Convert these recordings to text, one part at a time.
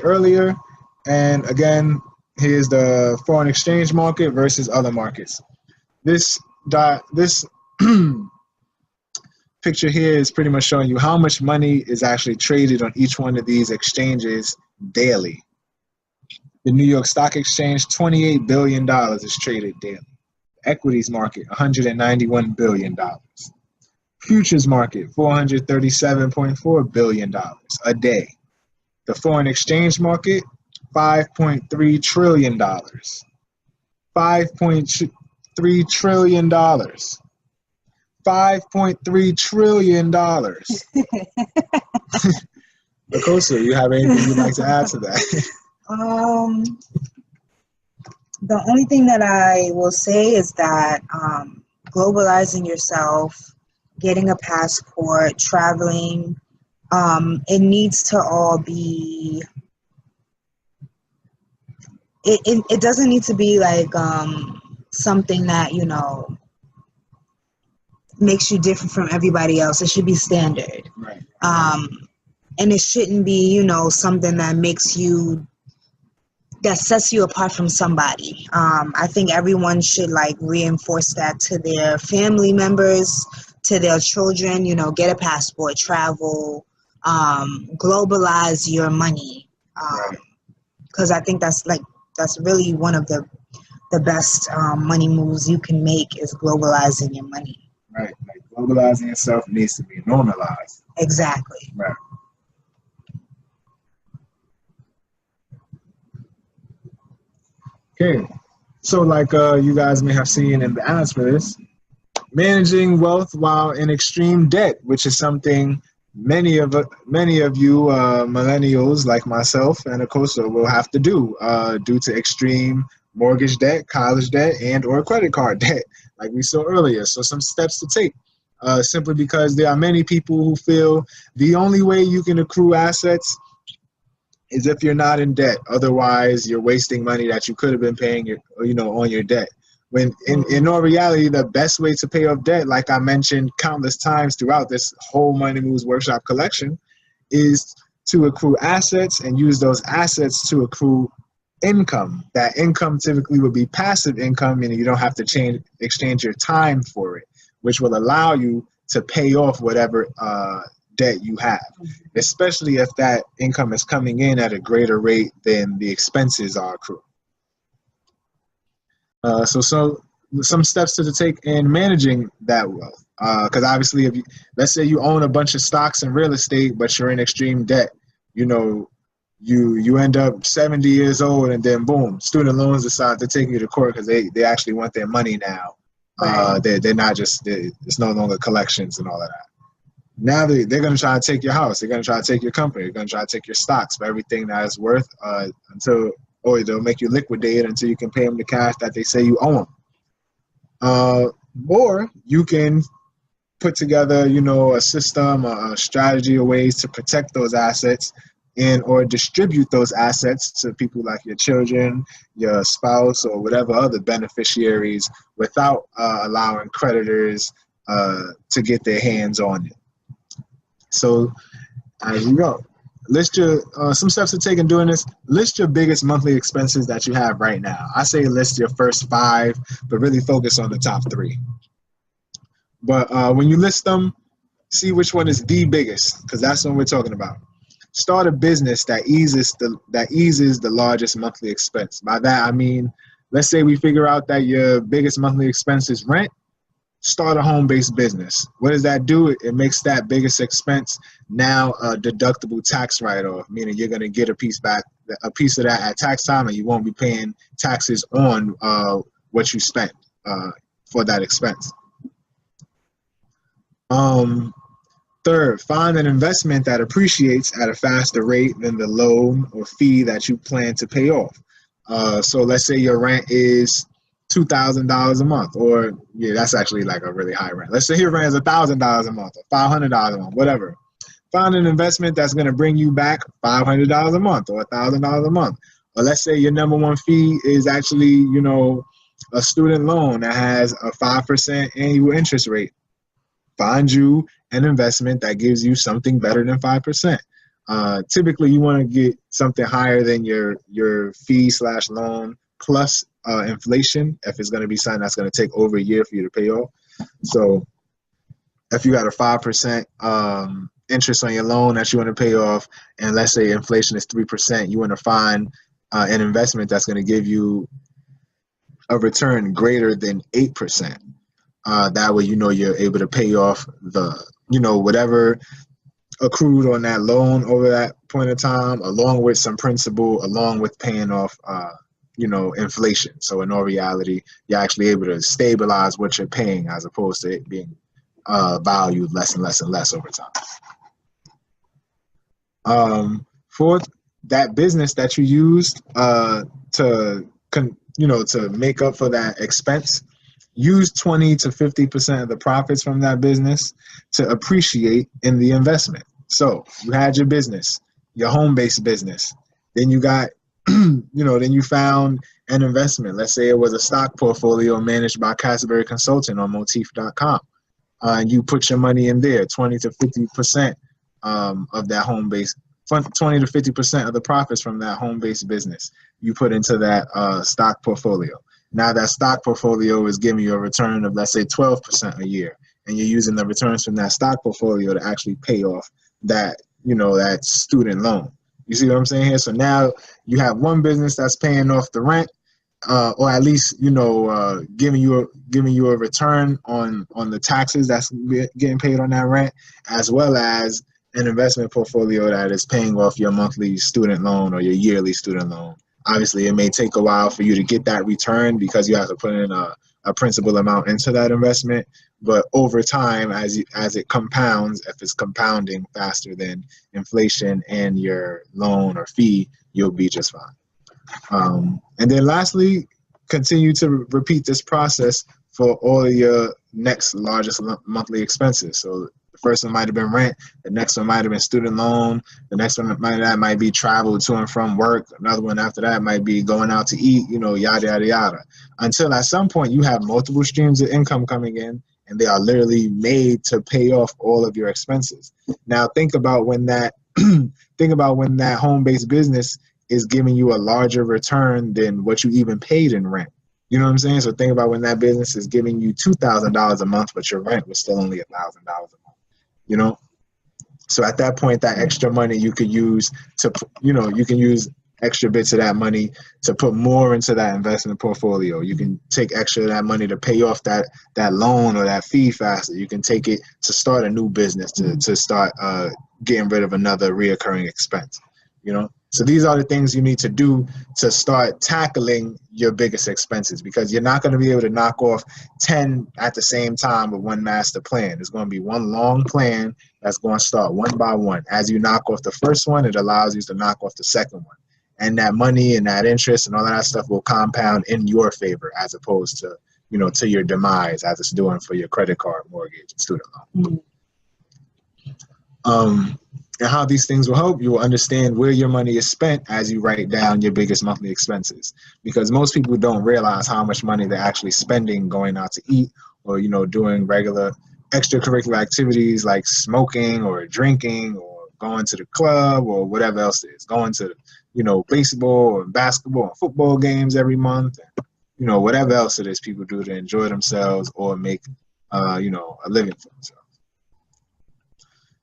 earlier. And again, here's the foreign exchange market versus other markets. This picture here is pretty much showing you how much money is actually traded on each one of these exchanges daily. The New York Stock Exchange, $28 billion is traded daily. Equities market, $191 billion. Futures market, $437.4 billion a day. The foreign exchange market, $5.3 trillion. $5.3 trillion. $5.3 trillion. Akosa, you have anything you'd like to add to that? The only thing that I will say is that globalizing yourself, getting a passport, traveling, it needs to all be, it doesn't need to be like something that, you know, makes you different from everybody else. It should be standard. Right. And it shouldn't be, you know, something that makes you, that sets you apart from somebody. I think everyone should like reinforce that to their family members, to their children, you know, get a passport, travel, globalize your money. Because I think that's really one of the best money moves you can make is globalizing your money. Right. Like globalizing yourself needs to be normalized. Exactly. Right. Okay. So like you guys may have seen in the ads for this, managing wealth while in extreme debt, which is something many of you millennials like myself and Akosa will have to do due to extreme mortgage debt, college debt, and or credit card debt, like we saw earlier. So some steps to take, simply because there are many people who feel the only way you can accrue assets is if you're not in debt. Otherwise, you're wasting money that you could have been paying on your debt. When in all reality, the best way to pay off debt, like I mentioned countless times throughout this whole Money Moves Workshop collection, is to accrue assets and use those assets to accrue income. That income typically would be passive income, meaning you don't have to exchange your time for it, which will allow you to pay off whatever debt you have, especially if that income is coming in at a greater rate than the expenses are accrued. So some steps to take in managing that wealth, because obviously, if let's say you own a bunch of stocks and real estate, but you're in extreme debt, you end up 70 years old, and then boom, student loans decide to take you to court because they actually want their money now. Right. They're not just, it's no longer collections and all of that. Now they're going to try to take your house. They're going to try to take your company. They're going to try to take your stocks for everything that is worth or they'll make you liquidate until you can pay them the cash that they say you owe them. Or you can put together, a system, a strategy, or ways to protect those assets or distribute those assets to people like your children, your spouse, or whatever other beneficiaries without allowing creditors to get their hands on it. So as you go, list your some steps to take in doing this. List your biggest monthly expenses that you have right now. I say list your first 5, but really focus on the top 3. But when you list them, see which one is the biggest, because that's what we're talking about. Start a business that eases the largest monthly expense. By that I mean, let's say we figure out that your biggest monthly expense is rent. Start a home-based business. What does that do? It makes that biggest expense now a deductible tax write-off, meaning you're going to get a piece of that at tax time, and you won't be paying taxes on what you spent for that expense. Third, find an investment that appreciates at a faster rate than the loan or fee that you plan to pay off. So let's say your rent is $2,000 a month, or that's actually like a really high rent. Let's say your rent is $1,000 a month or $500 a month, whatever. Find an investment that's going to bring you back $500 a month or $1,000 a month. Or let's say your number one fee is actually, a student loan that has a 5% annual interest rate. Find you an investment that gives you something better than 5%. Typically, you want to get something higher than your fee/loan plus inflation if it's going to be something that's going to take over a year for you to pay off. So if you got a 5% interest on your loan that you want to pay off, and let's say inflation is 3%, you want to find an investment that's going to give you a return greater than 8%. That way, you're able to pay off whatever accrued on that loan over that point of time, along with some principal, along with paying off, inflation. So in all reality, you're actually able to stabilize what you're paying as opposed to it being valued less and less and less over time. Fourth, that business that you used to make up for that expense, use 20 to 50% of the profits from that business to appreciate in the investment. So you had your business, your home-based business. Then you got, then you found an investment. Let's say it was a stock portfolio managed by Cassaberry Consulting on Motif.com. And you put your money in there, 20 to 50% of that home-based, 20 to 50% of the profits from that home-based business you put into that stock portfolio. Now that stock portfolio is giving you a return of, let's say, 12% a year, and you're using the returns from that stock portfolio to actually pay off that, that student loan. You see what I'm saying here? So now you have one business that's paying off the rent, or at least, giving you a return on the taxes that's getting paid on that rent, as well as an investment portfolio that is paying off your monthly student loan or your yearly student loan. Obviously, it may take a while for you to get that return because you have to put in a principal amount into that investment. But over time, as it compounds, if it's compounding faster than inflation and your loan or fee, you'll be just fine. And then lastly, continue to repeat this process for all of your next largest monthly expenses. So the first one might have been rent, the next one might have been student loan, the next one might be travel to and from work, another one after that might be going out to eat, yada, yada, yada. Until at some point you have multiple streams of income coming in, and they are literally made to pay off all of your expenses. Now think about when that home-based business is giving you a larger return than what you even paid in rent. You know what I'm saying? So think about when that business is giving you $2,000 a month, but your rent was still only $1,000 a month. So at that point, that extra money you could use to, you can use extra bits of that money to put more into that investment portfolio. You can take extra of that money to pay off that loan or that fee faster. You can take it to start a new business, to start getting rid of another reoccurring expense, So these are the things you need to do to start tackling your biggest expenses, because you're not going to be able to knock off 10 at the same time with one master plan. There's going to be one long plan that's going to start one by one. As you knock off the first one, it allows you to knock off the second one. And that money and that interest and all that stuff will compound in your favor as opposed to, to your demise, as it's doing for your credit card, mortgage, and student loan. And how these things will help, you will understand where your money is spent as you write down your biggest monthly expenses. Because most people don't realize how much money they're actually spending going out to eat or, doing regular extracurricular activities like smoking or drinking or going to the club or whatever else it is, going to, baseball or basketball and football games every month, and, whatever else it is people do to enjoy themselves or make, a living for themselves.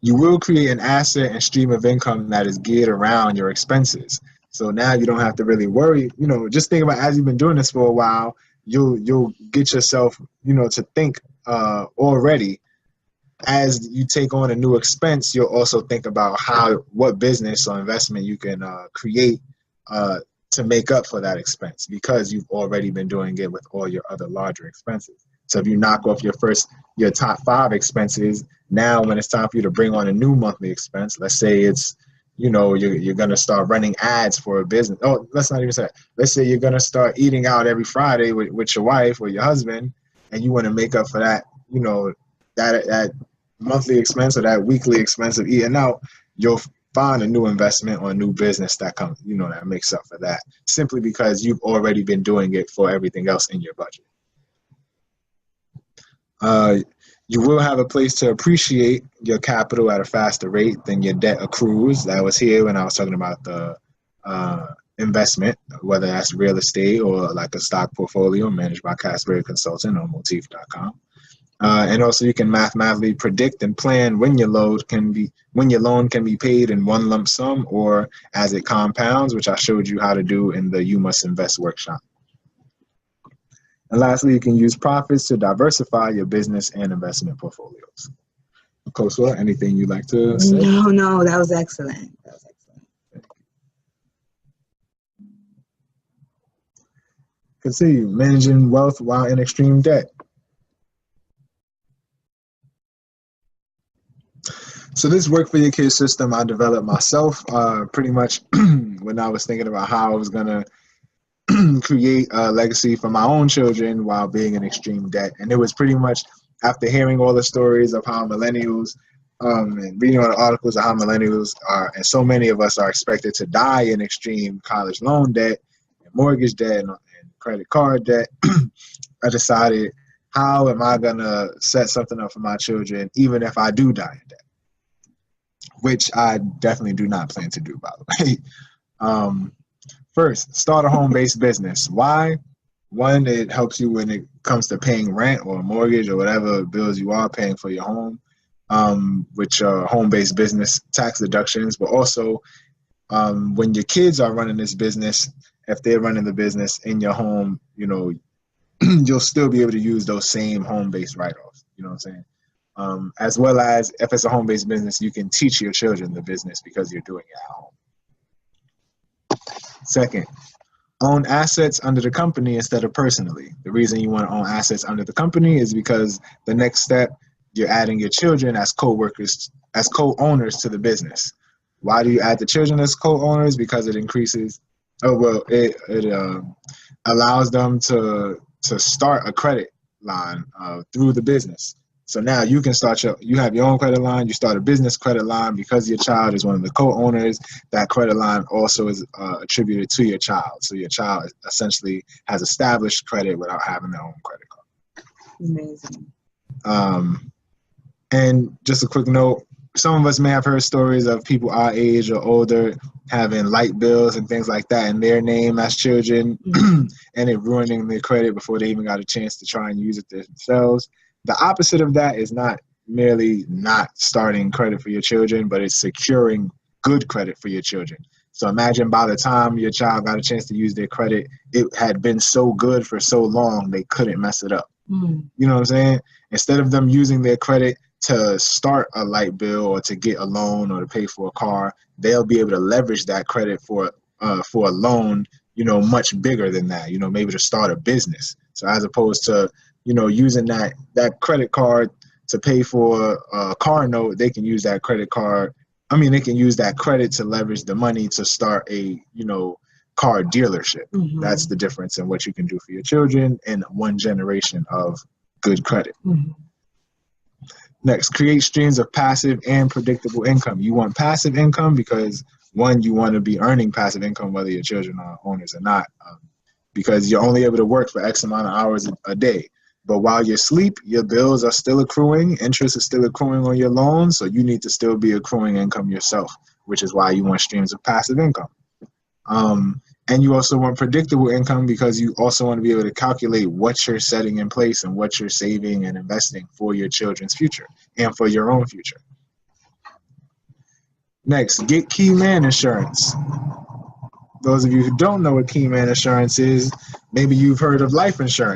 You will create an asset and stream of income that is geared around your expenses. So now you don't have to really worry, just think about, as you've been doing this for a while, you'll get yourself, to think already. As you take on a new expense, you'll also think about what business or investment you can create to make up for that expense, because you've already been doing it with all your other larger expenses. So if you knock off your top 5 expenses, now when it's time for you to bring on a new monthly expense, let's say it's, you're going to start running ads for a business. Oh, let's not even say that. Let's say you're going to start eating out every Friday with your wife or your husband, and you want to make up for that, that monthly expense or that weekly expense of eating out. You'll find a new investment or a new business that comes, that makes up for that, simply because you've already been doing it for everything else in your budget. You will have a place to appreciate your capital at a faster rate than your debt accrues. That was here when I was talking about the investment, whether that's real estate or like a stock portfolio managed by Cassaberry Consulting or Motif.com. And also, you can mathematically predict and plan when your loan can be paid in one lump sum or as it compounds, which I showed you how to do in the You Must Invest workshop. And lastly, you can use profits to diversify your business and investment portfolios. Koswa, anything you'd like to say? No, that was excellent. That was excellent. Continue. Managing wealth while in extreme debt. So this work for your kids system I developed myself pretty much when I was thinking about how I was going to create a legacy for my own children while being in extreme debt. And it was pretty much after hearing all the stories of how millennials and reading all the articles of how millennials are, and so many of us are expected to die in extreme college loan debt and mortgage debt and credit card debt. I decided, how am I going to set something up for my children even if I do die in debt? Which I definitely do not plan to do, by the way. First, start a home-based business. Why? One, it helps you when it comes to paying rent or mortgage or whatever bills you are paying for your home, which are home-based business tax deductions. But also, when your kids are running this business, if they're running the business in your home, you know, you'll still be able to use those same home-based write-offs. You know what I'm saying? As well as if it's a home-based business, you can teach your children the business because you're doing it at home. Second, own assets under the company instead of personally. The reason you want to own assets under the company is because the next step, you're adding your children as co-workers, as co-owners to the business. Why do you add the children as co-owners? Because it increases, it allows them to start a credit line through the business. So now you can you have your own credit line, you start a business credit line because your child is one of the co-owners. That credit line also is attributed to your child. So your child essentially has established credit without having their own credit card. Amazing. And just a quick note, some of us may have heard stories of people our age or older having light bills and things like that in their name as children, and it ruining their credit before they even got a chance to try and use it themselves. The opposite of that is not merely not starting credit for your children, but it's securing good credit for your children. So imagine by the time your child got a chance to use their credit, it had been so good for so long, they couldn't mess it up. You know what I'm saying? Instead of them using their credit to start a light bill or to get a loan or to pay for a car, they'll be able to leverage that credit for a loan, you know, much bigger than that, you know, maybe to start a business. So as opposed to, you know, using that credit card to pay for a car note, they can use that credit card. I mean, they can use that credit to leverage the money to start a, you know, car dealership. That's the difference in what you can do for your children in one generation of good credit. Next, create streams of passive and predictable income. You want passive income because, one, you want to be earning passive income whether your children are owners or not, because you're only able to work for X amount of hours a day. But while you sleep, your bills are still accruing, interest is still accruing on your loans, so you need to still be accruing income yourself, which is why you want streams of passive income. And you also want predictable income because you also want to be able to calculate what you're setting in place and what you're saving and investing for your children's future and for your own future. Next, get key man insurance. Those of you who don't know what key man insurance is, maybe you've heard of life insurance.